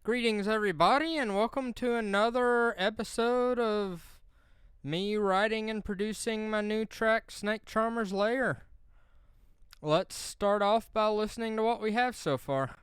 Greetings, everybody, and welcome to another episode of me writing and producing my new track, Snake Charmer's Lair. Let's start off by listening to what we have so far.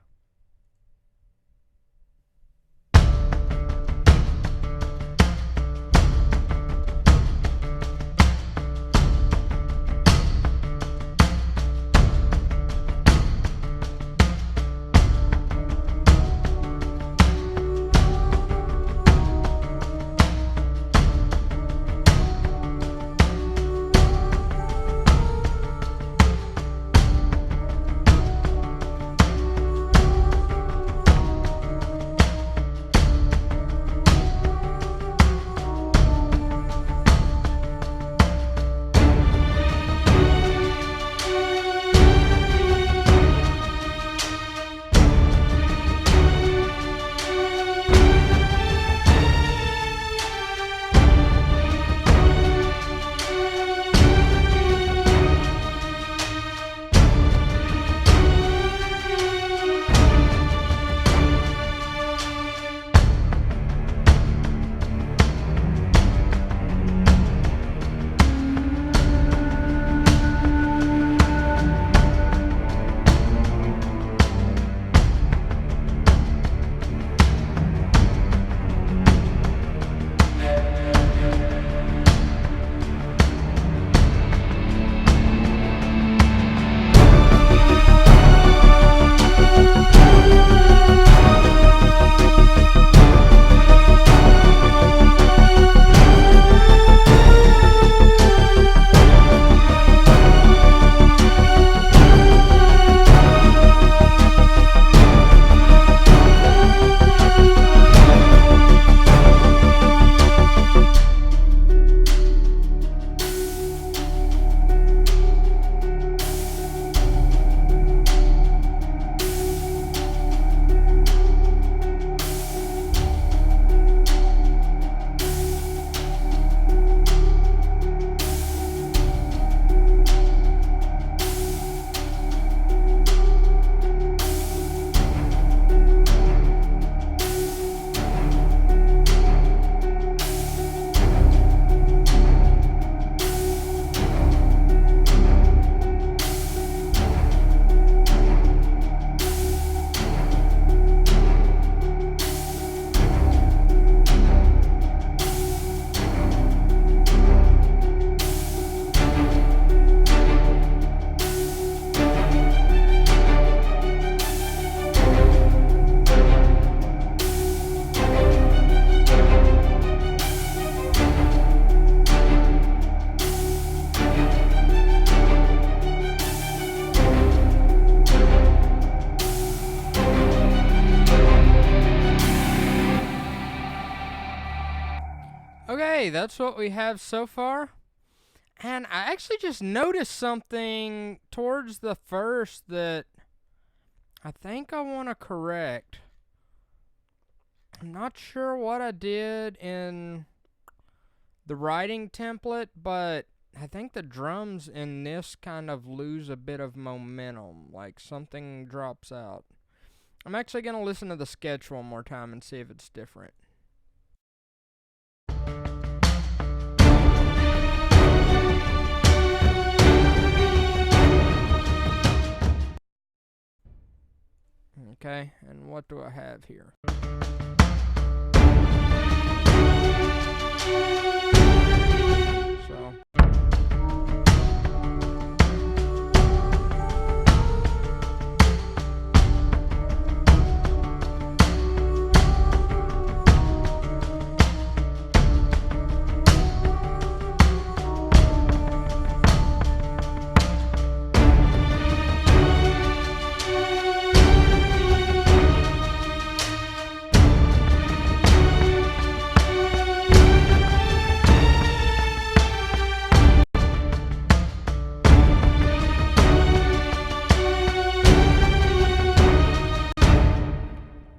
Okay, that's what we have so far. And I actually just noticed something towards the first that I think I want to correct. I'm not sure what I did in the writing template, but I think the drums in this kind of lose a bit of momentum, like something drops out. I'm actually going to listen to the sketch one more time and see if it's different. Okay, and what do I have here? So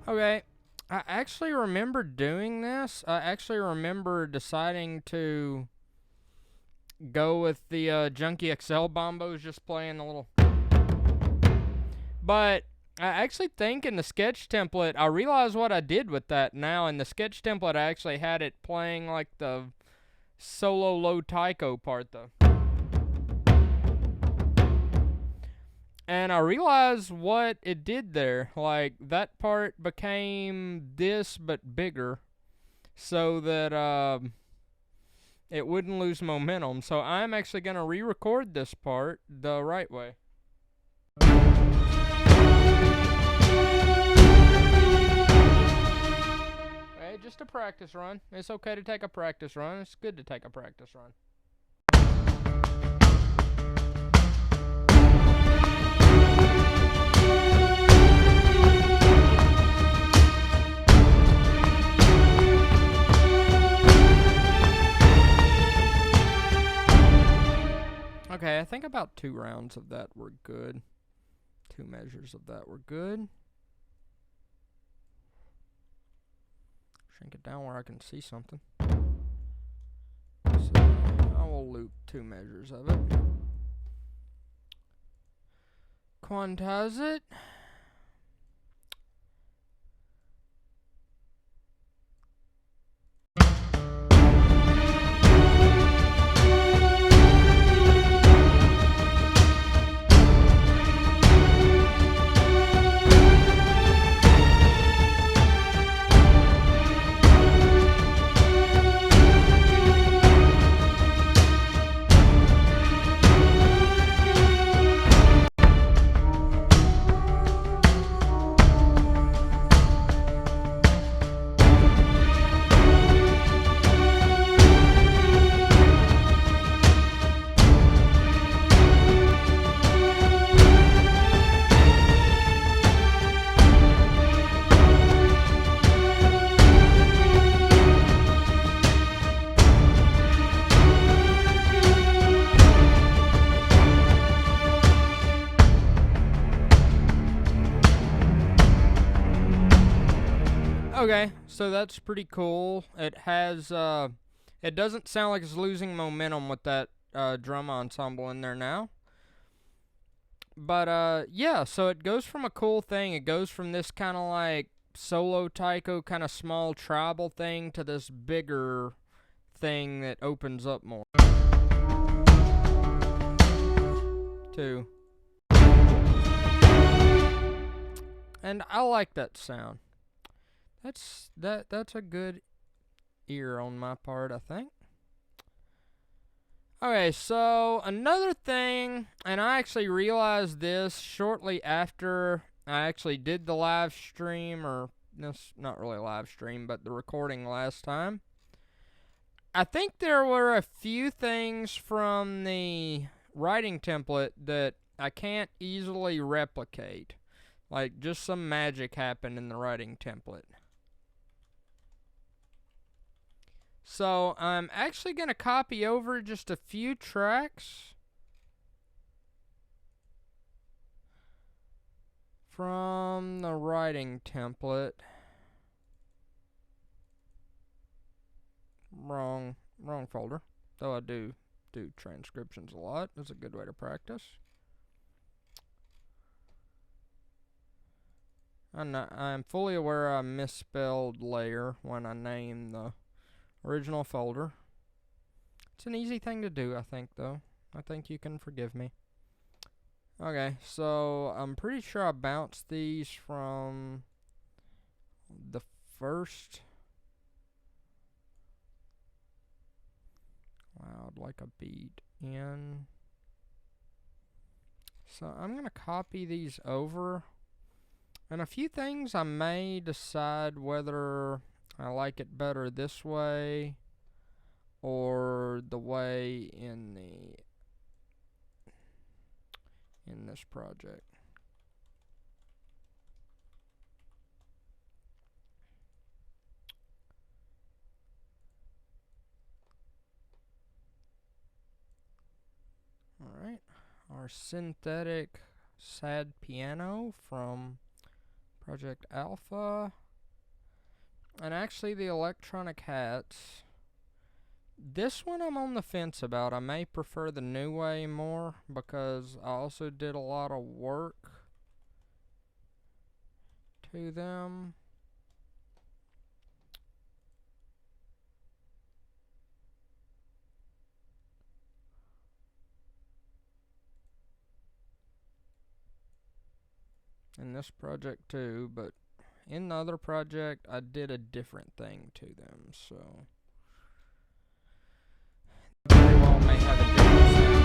okay, I actually remember doing this. I actually remember deciding to go with the Junkie XL bombos, just playing the little. But I actually think in the sketch template, I realize what I did with that now. In the sketch template, I actually had it playing like the solo low taiko part though. And I realized what it did there. Like, that part became this, but bigger, so that it wouldn't lose momentum. So I'm actually going to re-record this part the right way. Hey, just a practice run. It's okay to take a practice run. It's good to take a practice run. Okay, I think about 2 rounds of that were good. 2 measures of that were good. Shrink it down where I can see something. So I will loop 2 measures of it. Quantize it. Okay, so that's pretty cool. It has, it doesn't sound like it's losing momentum with that drum ensemble in there now. But, yeah, so it goes from a cool thing. It goes from this kind of like solo taiko, kind of small tribal thing to this bigger thing that opens up more. 2. And I like that sound. That's a good ear on my part, I think. Okay, so another thing, and I actually realized this shortly after I actually did the live stream, or this not really live stream, but the recording last time. I think there were a few things from the writing template that I can't easily replicate. Like, just some magic happened in the writing template. So I'm actually going to copy over just a few tracks from the writing template. Wrong folder. Though I do transcriptions a lot. That's a good way to practice. I'm fully aware I misspelled Lair when I named the original folder. It's an easy thing to do, I think, though. I think you can forgive me. Okay, so I'm pretty sure I bounced these from the first. Wow, I'd like a beat in. So I'm going to copy these over. And a few things I may decide whether I like it better this way or the way in this project. Alright, our synthetic sad piano from Project Alpha. And actually the electronic hats. This one I'm on the fence about. I may prefer the new way more because I also did a lot of work to them. In this project too, but in the other project I did a different thing to them, so very well may have a different sound.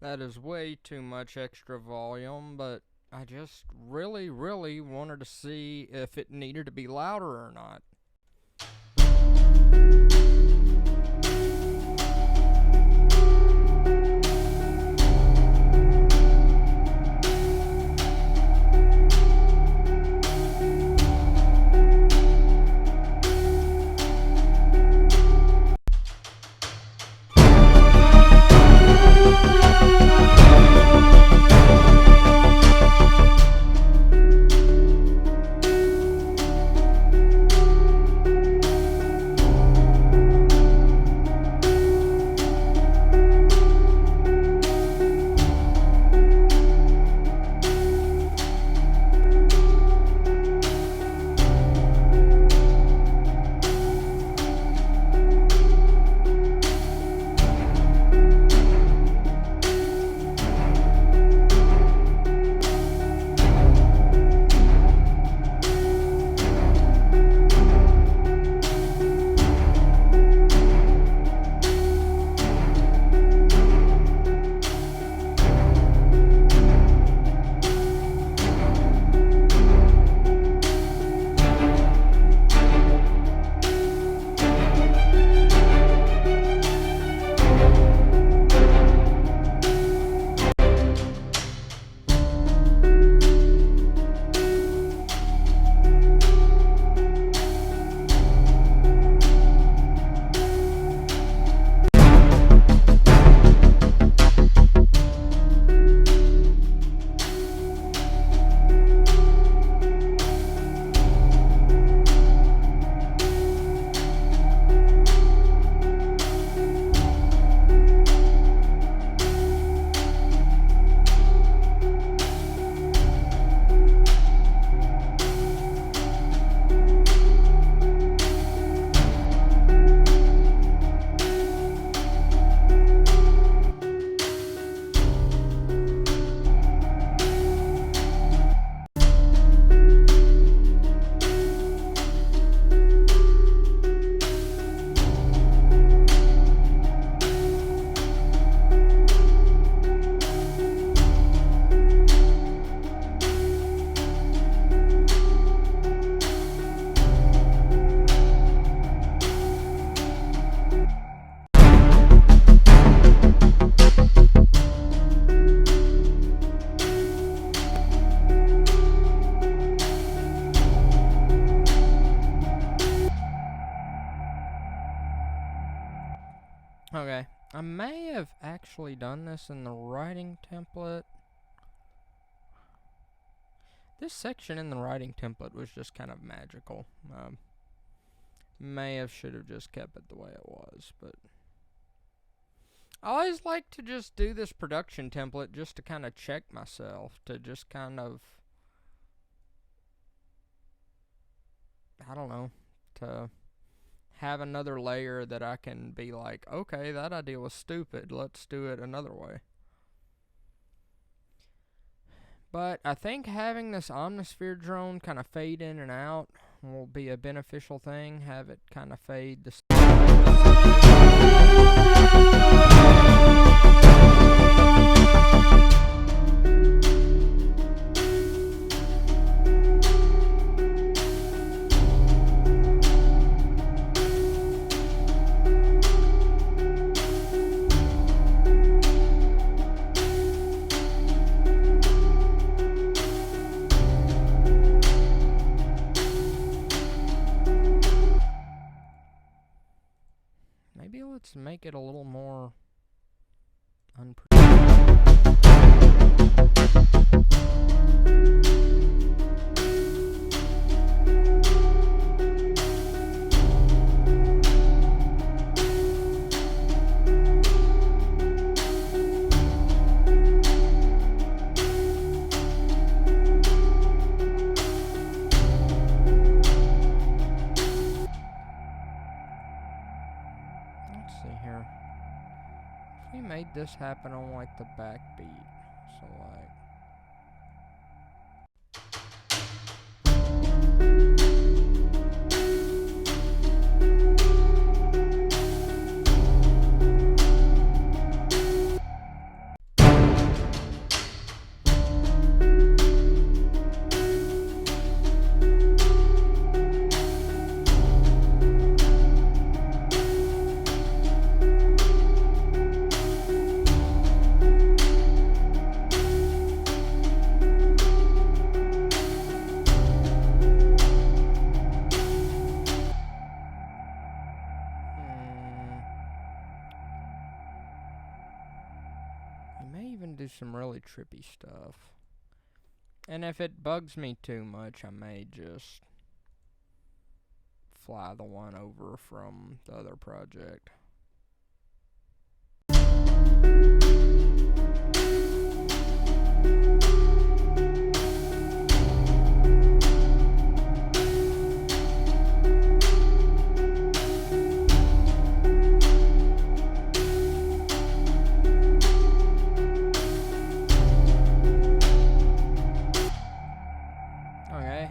That is way too much extra volume, but I just really wanted to see if it needed to be louder or not. may have actually done this in the writing template. This section in the writing template was just kind of magical. Should have just kept it the way it was, but I always like to just do this production template just to kind of check myself, to just kind of, I don't know, to have another layer that I can be like, okay, that idea was stupid, let's do it another way. But I think having this Omnisphere drone kind of fade in and out will be a beneficial thing. Have it kind of fade the let's make it a little more this happen on like the backbeat, so like do some really trippy stuff. And if it bugs me too much, I may just fly the one over from the other project.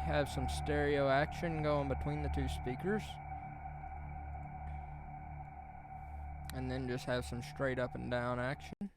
Have some stereo action going between the two speakers, and then just have some straight up and down action.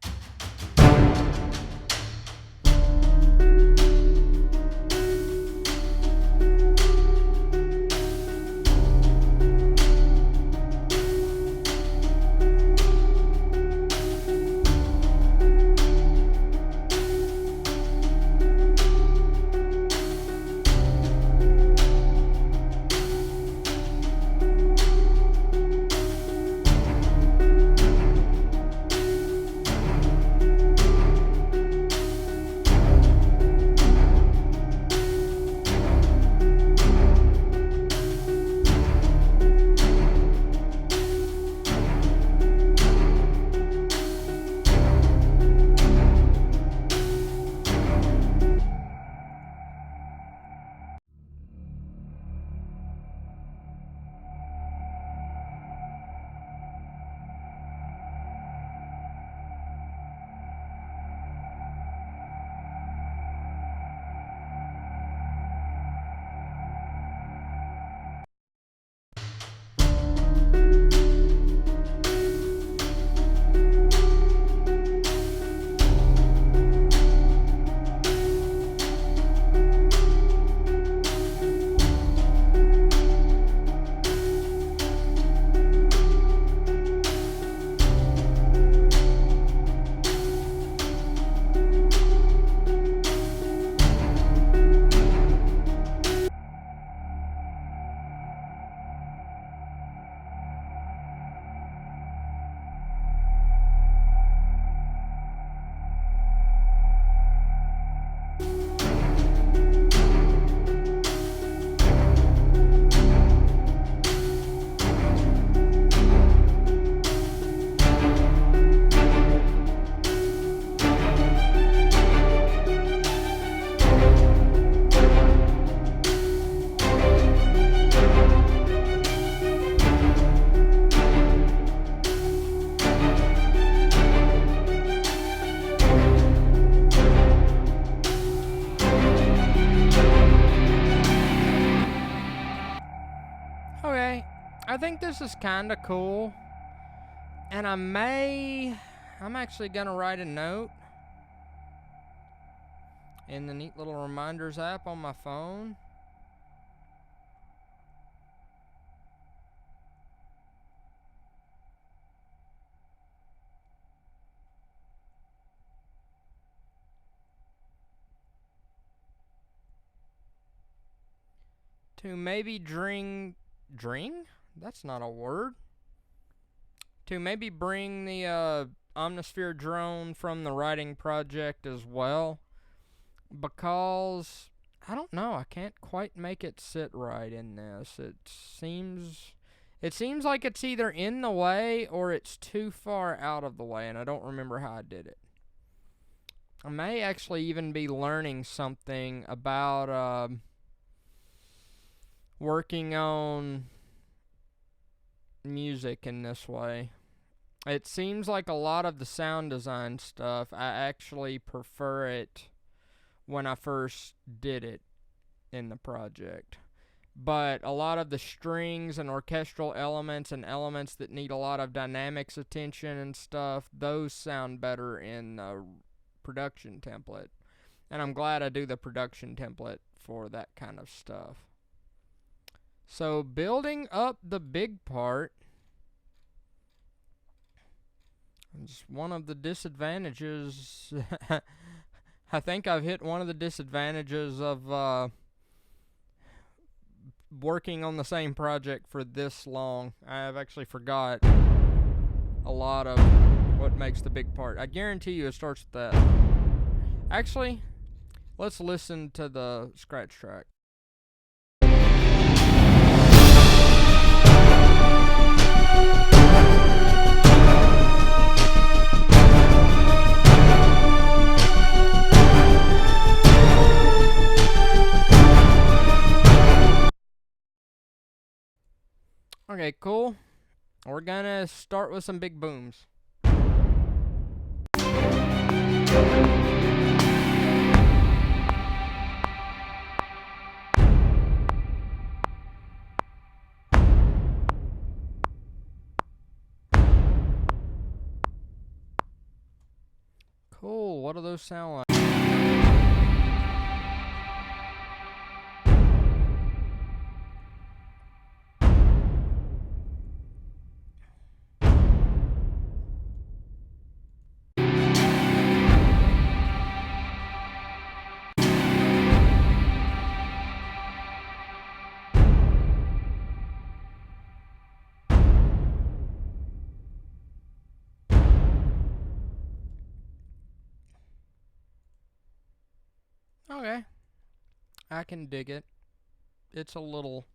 I think this is kind of cool. And I'm actually going to write a note in the neat little reminders app on my phone. To maybe dring? That's not a word. To maybe bring the Omnisphere drone from the writing project as well. Because, I don't know, I can't quite make it sit right in this. It seems like it's either in the way or it's too far out of the way, and I don't remember how I did it. I may actually even be learning something about working on music in this way. It seems like a lot of the sound design stuff, I actually prefer it when I first did it in the project. But a lot of the strings and orchestral elements and elements that need a lot of dynamics attention and stuff, those sound better in the production template. And I'm glad I do the production template for that kind of stuff. So building up the big part, it's one of the disadvantages. I think I've hit one of the disadvantages of working on the same project for this long. I've actually forgot a lot of what makes the big part. I guarantee you it starts with that. Actually, let's listen to the scratch track. Okay, cool. We're gonna start with some big booms. Cool, what do those sound like? Okay, I can dig it. It's a little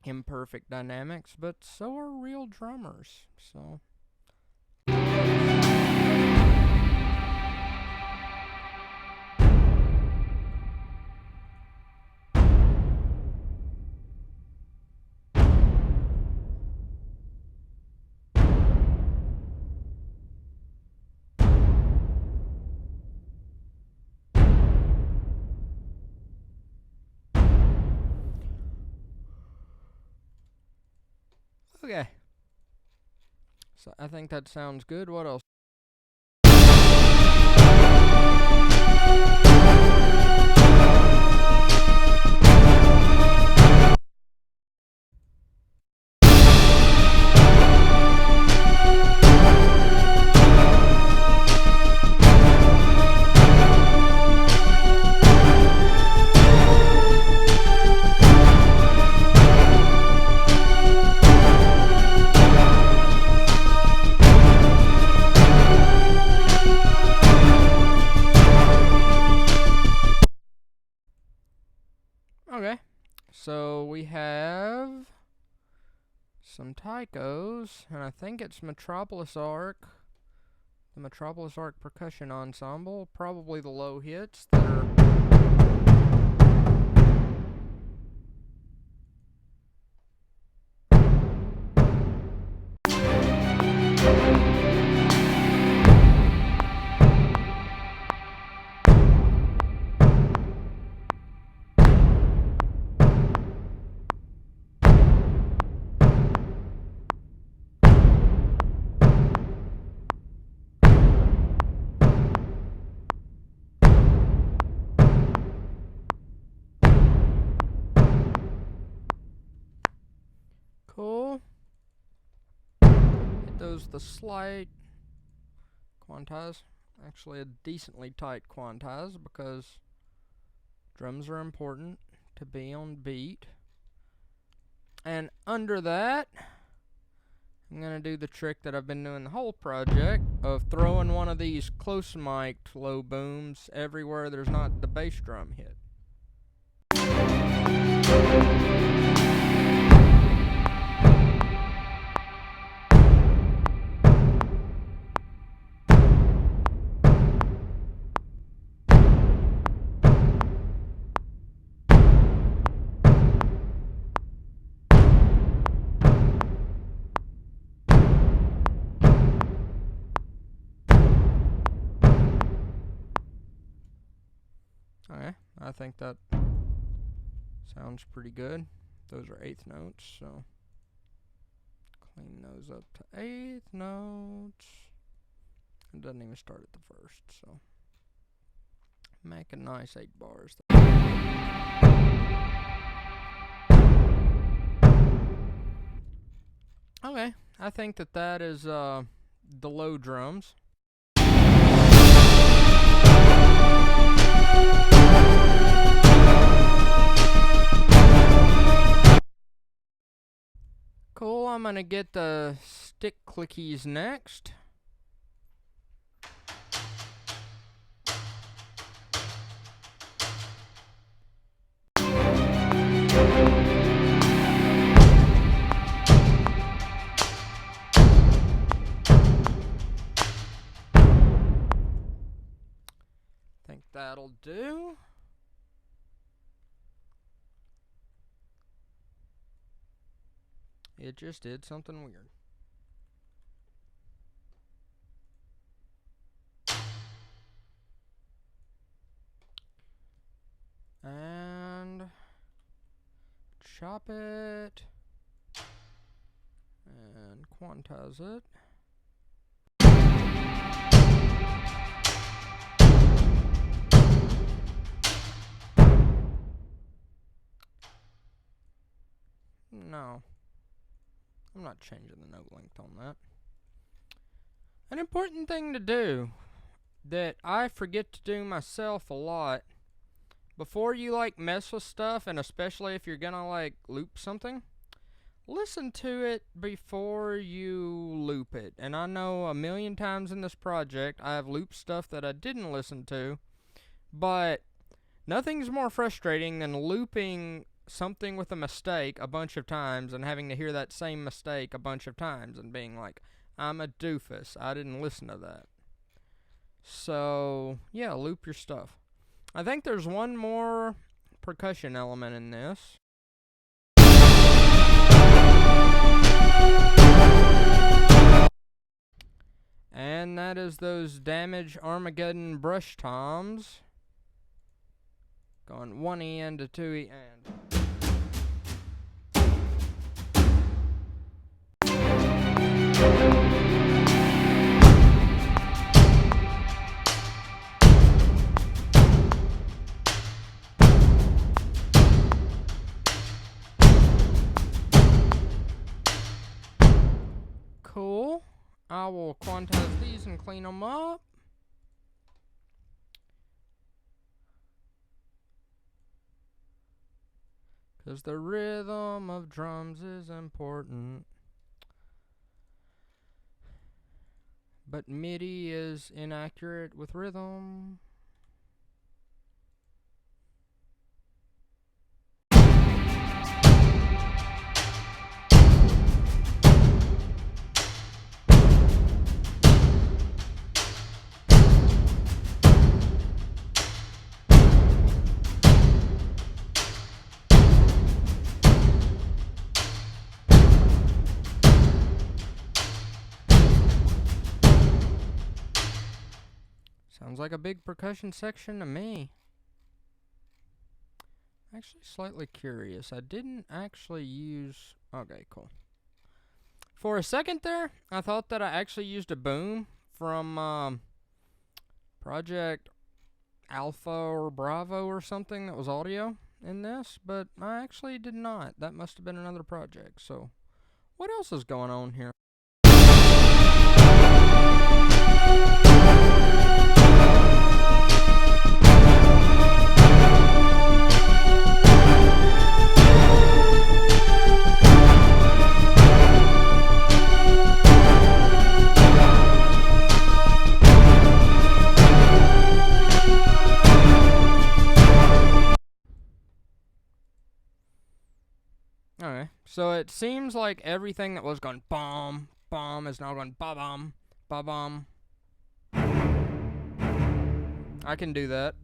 imperfect dynamics, but so are real drummers, so. Okay. So I think that sounds good. What else? Okay, so we have some taikos, and I think it's Metropolis Arc, the Metropolis Arc Percussion Ensemble, probably the low hits that are... goes the slight quantize. Actually, a decently tight quantize because drums are important to be on beat. And under that, I'm going to do the trick that I've been doing the whole project of throwing one of these close mic'd low booms everywhere there's not the bass drum hit. Okay, I think that sounds pretty good. Those are eighth notes, so clean those up to eighth notes. It doesn't even start at the first, so make a nice 8 bars. Okay, I think that is the low drums. Cool, I'm gonna get the stick clickies next. Think that'll do. It just did something weird. And chop it and quantize it. No, I'm not changing the note length on that. An important thing to do that I forget to do myself a lot, before you like mess with stuff, and especially if you're gonna like loop something, listen to it before you loop it. And I know a million times in this project I have looped stuff that I didn't listen to, but nothing's more frustrating than looping something with a mistake a bunch of times and having to hear that same mistake a bunch of times and being like, I'm a doofus, I didn't listen to that. So yeah, loop your stuff. I think there's one more percussion element in this. And that is those Damage Armageddon brush toms. Going 1E into 2E and. Cool. I will quantize these and clean them up. Because the rhythm of drums is important. But MIDI is inaccurate with rhythm. Sounds like a big percussion section to me. Actually, slightly curious. I didn't actually use... Okay, cool. For a second there, I thought that I actually used a boom from Project Alpha or Bravo or something that was audio in this, but I actually did not. That must have been another project. So, what else is going on here? Okay, so it seems like everything that was going bomb, bomb is now going ba-bomb, ba-bomb. I can do that.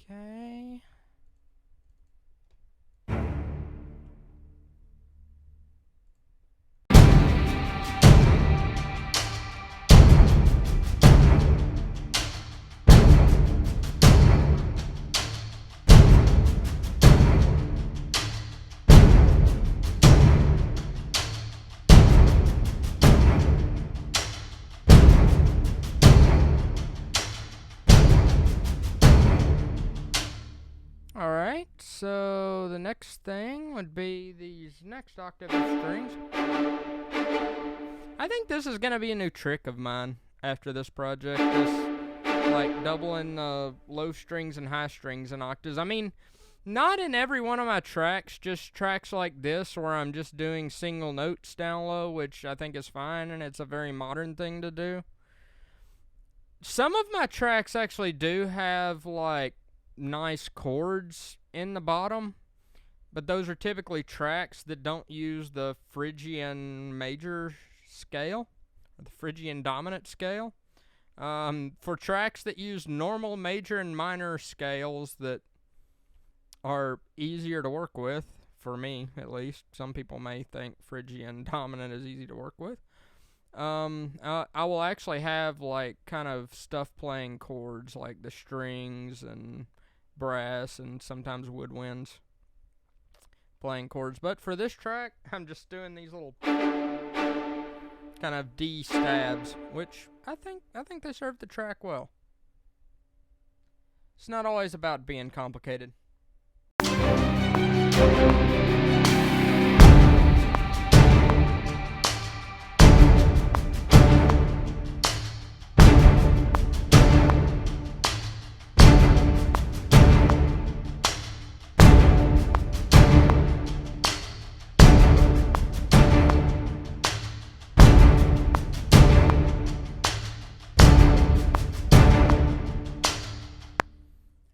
Okay. Alright, so the next thing would be these next octave of strings. I think this is going to be a new trick of mine after this project. This, like, doubling low strings and high strings in octaves. I mean, not in every one of my tracks, just tracks like this where I'm just doing single notes down low, which I think is fine, and it's a very modern thing to do. Some of my tracks actually do have, like, nice chords in the bottom, but those are typically tracks that don't use the Phrygian major scale, or the Phrygian dominant scale. For tracks that use normal major and minor scales that are easier to work with, for me at least, some people may think Phrygian dominant is easy to work with, I will actually have, like, kind of stuff playing chords, like the strings and brass and sometimes woodwinds playing chords. But for this track, I'm just doing these little kind of D stabs, which I think they serve the track well. It's not always about being complicated.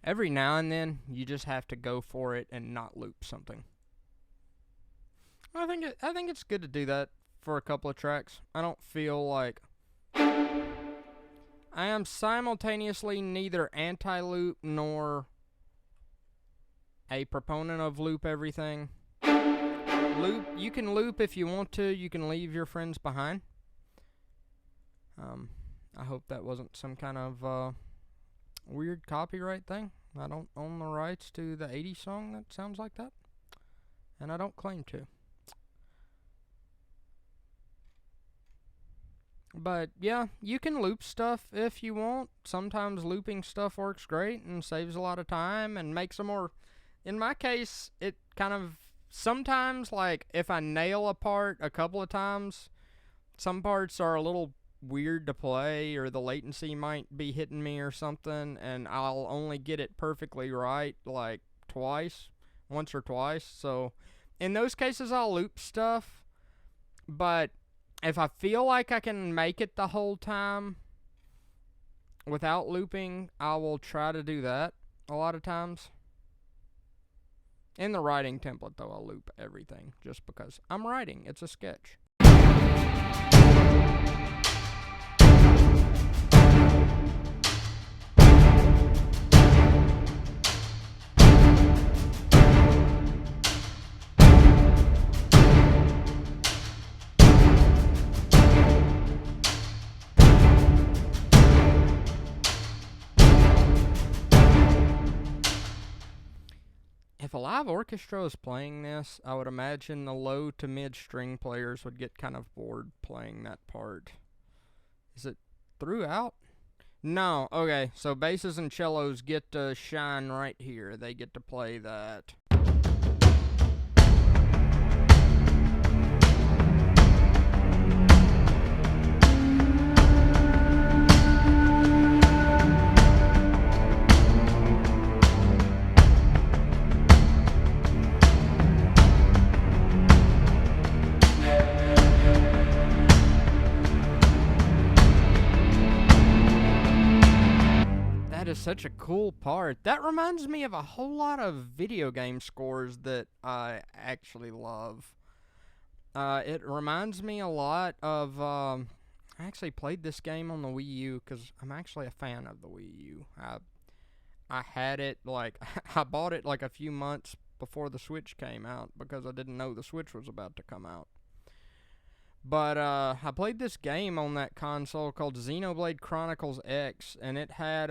Every now and then, you just have to go for it and not loop something. I think it's good to do that for a couple of tracks. I don't feel like I am simultaneously neither anti-loop nor a proponent of loop everything. You can loop if you want to. You can leave your friends behind. I hope that wasn't some kind of weird copyright thing. I don't own the rights to the 80s song that sounds like that, and I don't claim to. But yeah, you can loop stuff if you want. Sometimes looping stuff works great and saves a lot of time and makes a more, in my case, it kind of, sometimes, like, if I nail a part a couple of times, some parts are a little weird to play, or the latency might be hitting me or something, and I'll only get it perfectly right, like, once or twice. So in those cases, I'll loop stuff. But if I feel like I can make it the whole time without looping, I will try to do that a lot of times. In the writing template, though, I'll loop everything just because I'm writing. It's a sketch. live orchestra is playing this, I would imagine the low to mid string players would get kind of bored playing that part. Is it throughout? No, okay, so basses and cellos get to shine right here. They get to play that. Is such a cool part. That reminds me of a whole lot of video game scores that I actually love. It reminds me a lot of, I actually played this game on the Wii U because I'm actually a fan of the Wii U. I had it, like, I bought it like a few months before the Switch came out because I didn't know the Switch was about to come out. But I played this game on that console called Xenoblade Chronicles X, and it had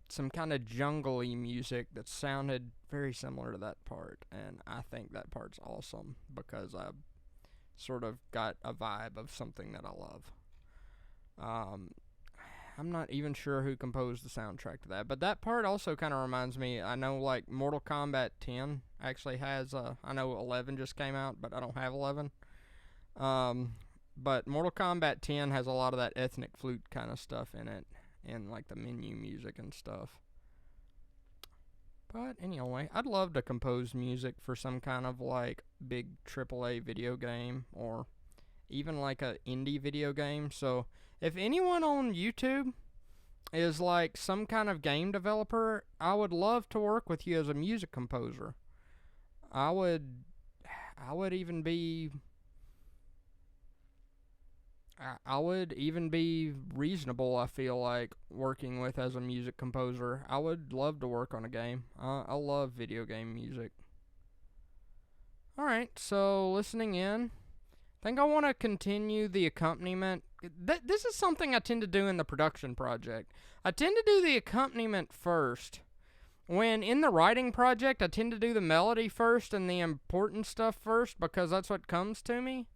some kind of jungly music that sounded very similar to that part, and I think that part's awesome because I sort of got a vibe of something that I love. I'm not even sure who composed the soundtrack to that, but that part also kind of reminds me, I know like Mortal Kombat 10 actually has, I know 11 just came out, but I don't have 11. But Mortal Kombat 10 has a lot of that ethnic flute kind of stuff in it, and like the menu music and stuff. But anyway, I'd love to compose music for some kind of like big AAA video game, or even like a indie video game. So if anyone on YouTube is like some kind of game developer, I would love to work with you as a music composer. I would even be reasonable, I feel like, working with as a music composer. I would love to work on a game. I love video game music. Alright, so listening in. I think I want to continue the accompaniment. This is something I tend to do in the production project. I tend to do the accompaniment first. When in the writing project, I tend to do the melody first and the important stuff first because that's what comes to me.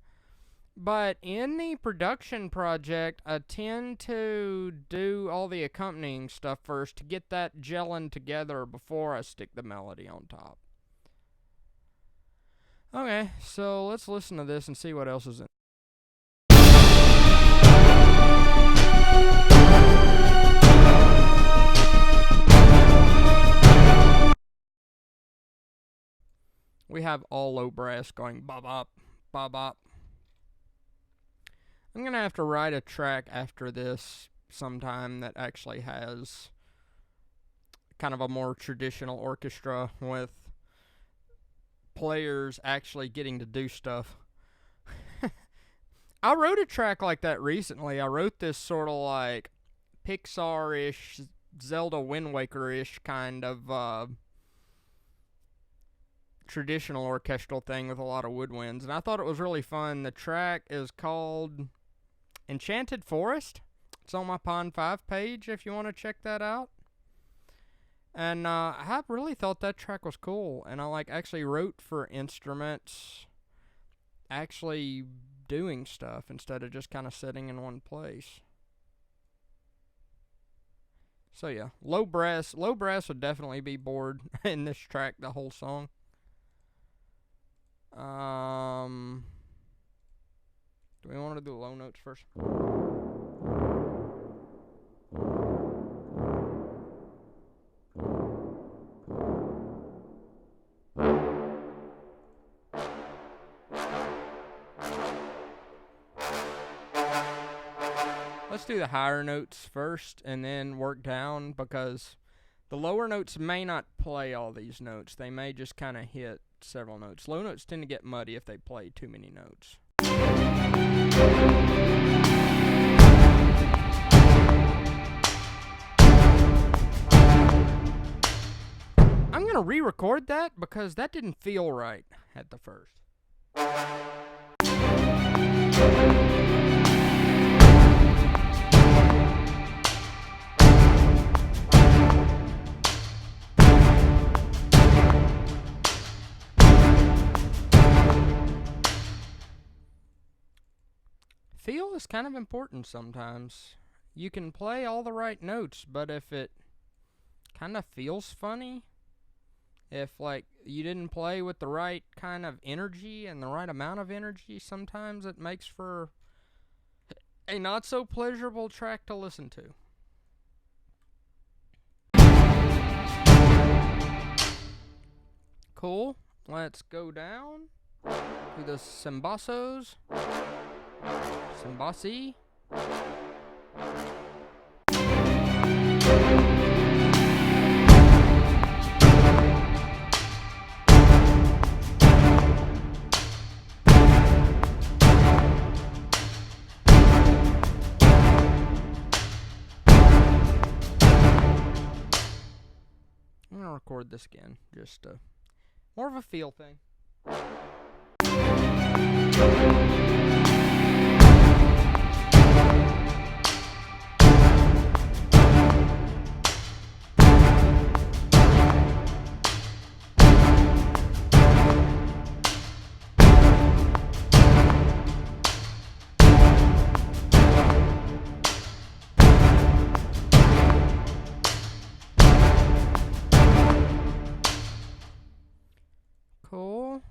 But in the production project, I tend to do all the accompanying stuff first to get that gelling together before I stick the melody on top. Okay, so let's listen to this and see what else is in. We have all low brass going bop-bop, bop-bop. I'm going to have to write a track after this sometime that actually has kind of a more traditional orchestra with players actually getting to do stuff. I wrote a track like that recently. I wrote this sort of like Pixar-ish, Zelda Wind Waker-ish kind of traditional orchestral thing with a lot of woodwinds, and I thought it was really fun. The track is called Enchanted Forest. It's on my Pond 5 page if you want to check that out. And I really thought that track was cool, and I like actually wrote for instruments actually doing stuff instead of just kind of sitting in one place. So yeah, low brass would definitely be bored in this track the whole song. Do we want to do low notes first? Let's do the higher notes first and then work down, because the lower notes may not play all these notes. They may just kind of hit several notes. Low notes tend to get muddy if they play too many notes. I'm going to re-record that because that didn't feel right at the first. feel is kind of important sometimes. You can play all the right notes, but if it kind of feels funny, if like you didn't play with the right kind of energy and the right amount of energy, sometimes it makes for a not so pleasurable track to listen to. Cool. Let's go down to the Simbassos. Simbassi. I'm gonna record this again, just more of a feel thing. Cool.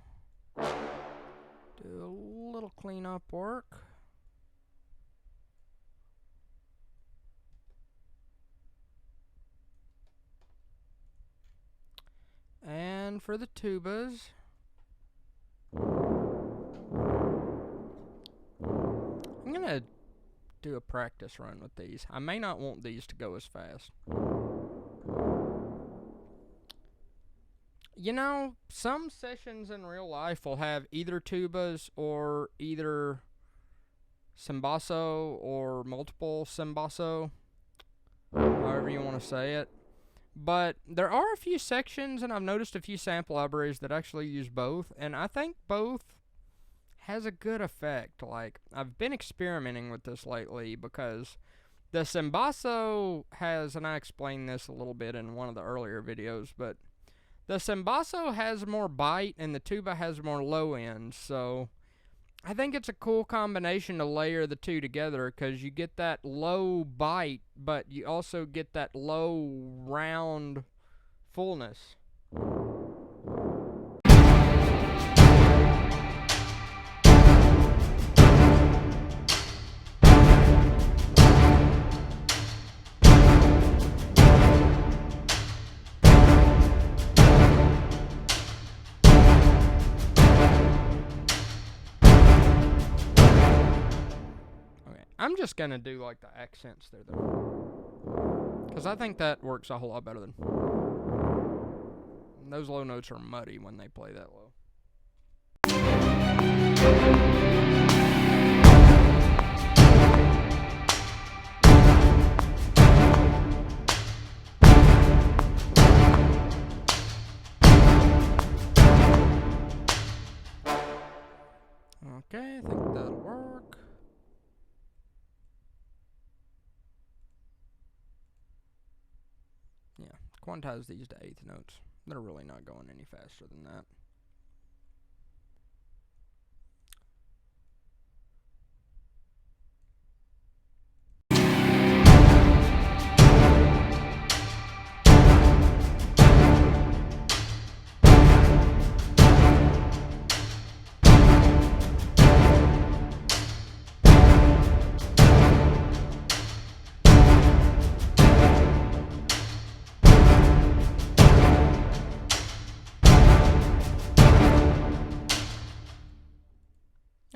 Do a little cleanup work. And for the tubas, I'm gonna do a practice run with these. I may not want these to go as fast. You know, some sessions in real life will have either tubas or either Simbasso or multiple Simbasso, however you want to say it. But there are a few sections, and I've noticed a few sample libraries that actually use both, and I think both has a good effect. Like, I've been experimenting with this lately because the Simbasso has, and I explained this a little bit in one of the earlier videos, but the Simbasso has more bite and the tuba has more low end, so I think it's a cool combination to layer the two together because you get that low bite, but you also get that low round fullness. I'm just gonna do like the accents there though, because I think that works a whole lot better than those low notes are muddy when they play that low. Okay, I think that'll work. Yeah, quantize these to eighth notes. They're really not going any faster than that.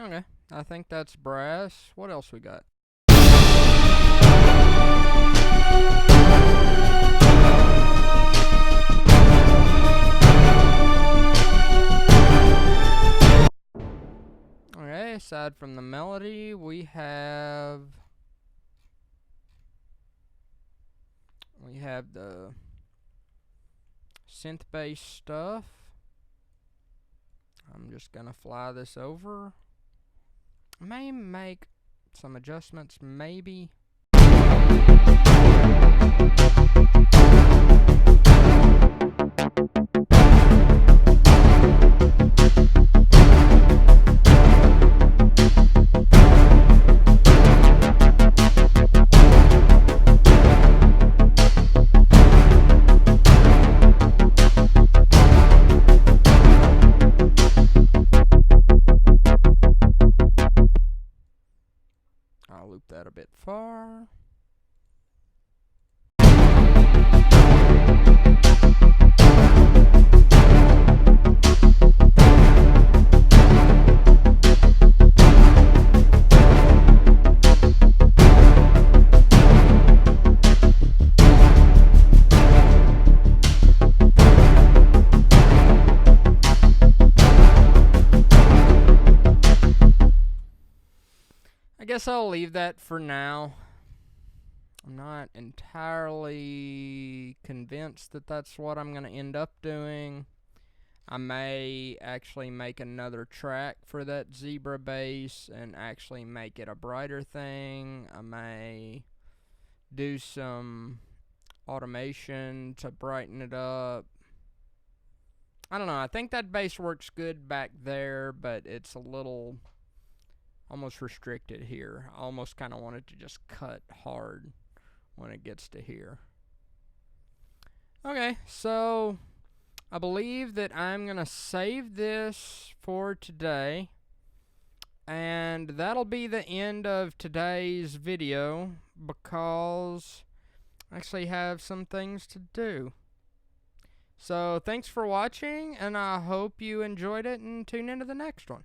Okay, I think that's brass. What else we got? Okay, aside from the melody, we have the synth bass stuff. I'm just gonna fly this over. May make some adjustments, maybe. that a bit far. I guess I'll leave that for now. I'm not entirely convinced that that's what I'm going to end up doing. I may actually make another track for that zebra base and actually make it a brighter thing. I may do some automation to brighten it up. I don't know. I think that base works good back there, but it's a little almost restricted here. I almost kind of want it to just cut hard when it gets to here. Okay, so I believe that I'm going to save this for today. And that'll be the end of today's video because I actually have some things to do. So thanks for watching, and I hope you enjoyed it, and tune into the next one.